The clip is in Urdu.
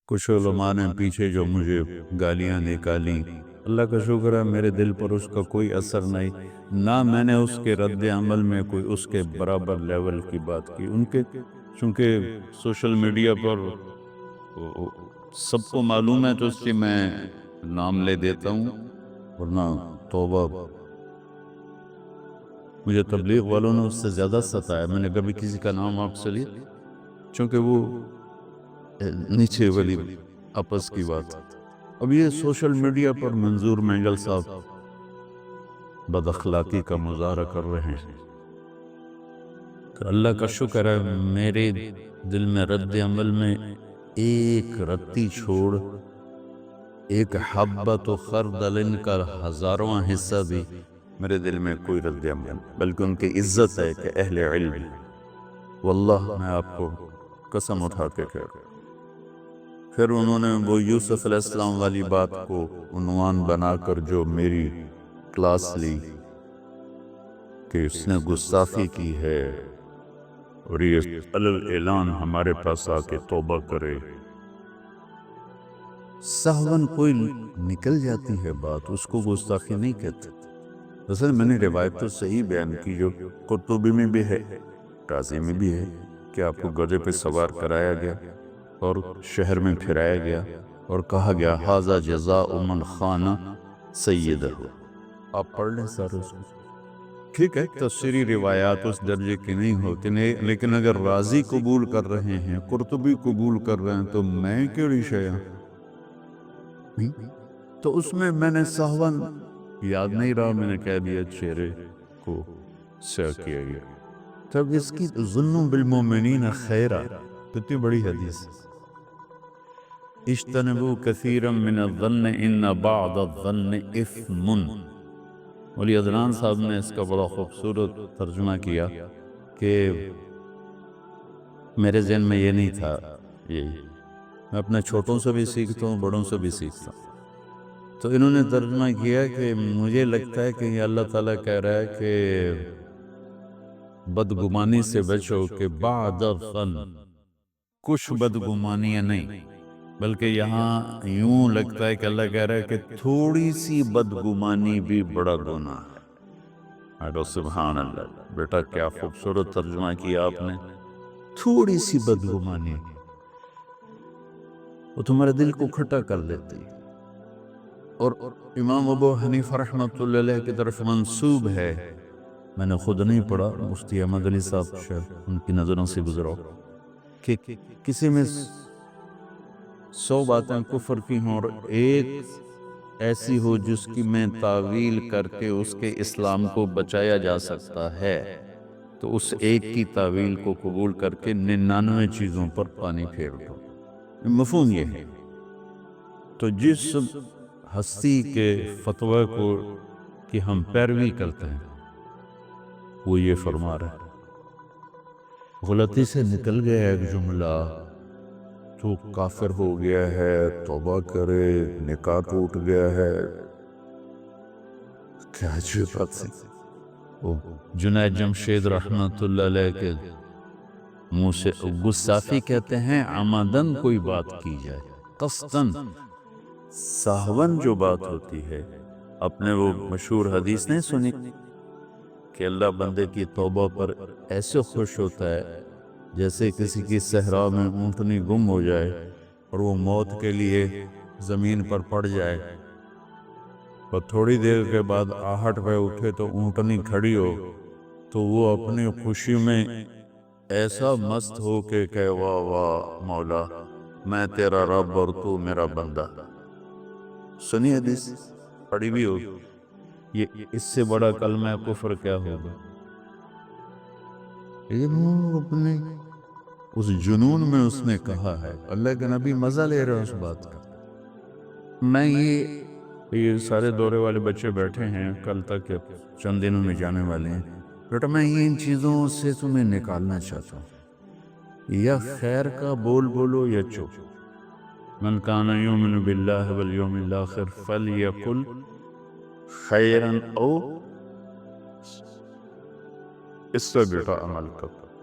کچھ علماء نے پیچھے جو مجھے گالیاں نکالی، اللہ کا شکر ہے میرے دل پر اس کا کوئی اثر نہیں، نہ میں نے اس کے رد عمل میں کوئی اس کے برابر لیول کی بات کی۔ ان کے چونکہ سوشل میڈیا پر سب کو معلوم ہے تو اس لیے میں نام لے دیتا ہوں، ورنہ توبہ مجھے تبلیغ والوں نے اس سے زیادہ ستایا۔ میں نے کبھی کسی کا نام آپ سے لیا چونکہ وہ نیچے والی آپس کی بات۔ اب یہ سوشل میڈیا پر منظور مینگل صاحب بد اخلاقی کا مظاہرہ کر رہے ہیں، تو اللہ کا شکر ہے میرے دل میں رد عمل میں ایک رتی چھوڑ، ایک حبۃ خردل کا ہزارواں حصہ بھی میرے دل میں کوئی رد عمل، بلکہ ان کی عزت ہے کہ اہل علم، واللہ میں آپ کو قسم اٹھا کے کہہ رہا ہوں۔ پھر انہوں نے وہ یوسف علیہ السلام والی بات کو عنوان بنا کر جو میری کلاس لی کہ اس نے گستاخی کی ہے اور یہ اعلان ہمارے پاس آ کے توبہ کرے۔ سہون کوئی نکل جاتی ہے بات، اس کو گستاخی نہیں کہتے۔ اصل میں نے روایت تو صحیح بیان کی جو قرطبی میں بھی ہے، رازی میں بھی ہے، کہ آپ کو گدھے پہ سوار کرایا گیا اور شہر میں پھرایا گیا اور کہا گیا ھذا جزاء من خان سیدہ۔ آپ پڑھ لیں سارے اس کو، ٹھیک ہے تفسیری روایات اس درجے کی نہیں ہوتی، لیکن اگر رازی قبول کر رہے ہیں، قرطبی قبول کر رہے ہیں، تو میں کیڑی شیعہ؟ تو اس میں نے سہون یاد نہیں رہا، میں نے کہہ دیا چہرے کو سیاہ کیا گیا۔ تب اس کی ظنوا بالمؤمنین خیرا، کتنی بڑی حدیث، اجتنبوا کثیرا من الظن ان بعض الظن اثم۔ ولی عدنان صاحب نے اس کا بڑا خوبصورت ترجمہ کیا کہ میرے ذہن میں یہ نہیں تھا، میں اپنے چھوٹوں سے بھی سیکھتا ہوں، بڑوں سے بھی سیکھتا ہوں، تو انہوں نے ترجمہ کیا کہ مجھے لگتا ہے کہ یہ اللہ تعالیٰ کہہ رہا ہے کہ بدگمانی سے بچو، کہ بعد الظن، کچھ بدگمانیاں نہیں، بلکہ یہاں یوں لگتا ہے کہ اللہ کہہ رہا ہے کہ تھوڑی سی بدگمانی بھی بڑا گناہ ہے۔ اڈو سبحان اللہ، بیٹا کیا خوبصورت ترجمہ کیا آپ نے، تھوڑی سی بدگمانی وہ تمہارے دل کو کھٹا کر لیتی۔ اور امام ابو حنیفہ رحمۃ اللہ علیہ کی طرف منسوب ہے، میں نے خود نہیں پڑھا، مفتی احمد علی صاحب شاید ان کی نظروں سے گزرا، کہ کسی میں 100 باتیں کفر کی ہوں اور ایک ایسی ہو جس کی میں تعویل کر کے اس کے اسلام کو بچایا جا سکتا ہے، تو اس ایک کی تعویل کو قبول کر کے 99 چیزوں پر پانی پھیر دو۔ مفہوم یہ ہے، تو جس ہستی کے فتوی کو کہ ہم پیروی کرتے ہیں وہ یہ فرما رہے ہیں، غلطی سے نکل گیا ایک جملہ تو کافر ہو گیا ہے، توبہ کرے، نکاح ٹوٹ گیا ہے، کیا عجیب بات ہے۔ وہ جنید جمشید رحمت اللہ علیہ کے منہ سے گستاخی کہتے ہیں عمدن کوئی بات کی جائے، قصدن۔ سہون جو بات ہوتی ہے، اپنے وہ مشہور حدیث نہیں سنی کہ اللہ بندے کی توبہ پر ایسے خوش ہوتا ہے جیسے کسی کی صحرا میں اونٹنی گم ہو جائے اور وہ موت کے لیے زمین پر پڑ جائے اور تھوڑی دیر کے بعد آہٹ پہ اٹھے تو اونٹنی کھڑی ہو، تو وہ اپنی خوشی میں ایسا مست ہو کے کہ واہ واہ مولا میں تیرا رب اور تو میرا بندہ۔ سنی حدیث، پڑھی بھی ہو، یہ اس سے بڑا کلمہ کفر کیا ہوگا؟ لیکن وہ اپنے اس جنون میں اس نے کہا ہے، اللہ کے نبی مزہ لے رہے اس بات کا۔ میں یہ سارے دورے والے بچے بیٹھے ہیں، کل تک چند دنوں میں جانے والے ہیں، بیٹا میں ان چیزوں سے تمہیں نکالنا چاہتا ہوں، یا خیر کا بول بولو یا چپ۔ من کان یؤمن باللہ والیوم الآخر فلیقل خیرا او، اس سے بیٹا عمل کرتا۔